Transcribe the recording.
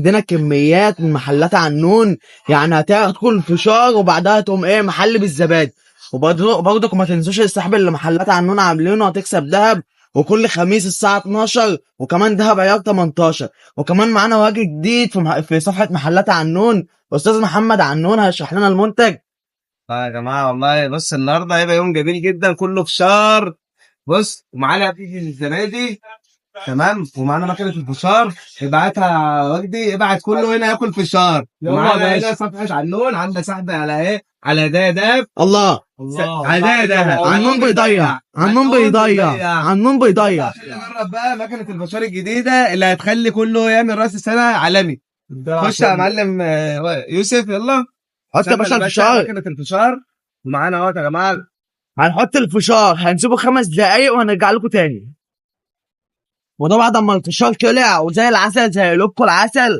عندنا كميات من محلات عنون، يعني هتاكل فشار وبعدها تقوم ايه محل بالزبادي. وبرضك ما تنسوش السحب اللي محلات عنون عاملينه، هتكسب دهب وكل خميس الساعة 12، وكمان دهب عيار 18. وكمان معانا وجه جديد في صفحة محلات عنون، أستاذ محمد عنون هيشرح لنا المنتج. يا جماعة والله بص النهارده هيبقى يوم جميل جدا كله فشار. بص ومعانا بيجي الزبادي تمام، ومعانا مكنة الفشار. ابعتها وجدي، ابعت كله هنا ياكل فشار. ومعانا هنا صفحة عنون عندنا سحب على ايه؟ على دهب. الله على دهب عنون بيضيع، عنون بيضيع، عنون بيضيع. نجرب بقى مكنة الفشار الجديدة اللي هتخلي كله يعمل راس السنة عالمي. خش يا معلم يوسف يلا. حط يا باشا الفشار. مكنة الفشار ومعانا اهوت يا جماعة. هنحط الفشار، هنسيبه 5 دقايق وهنرجع لكم تاني. وده بعد ما الفشار طلع وزي العسل زي لوكو العسل،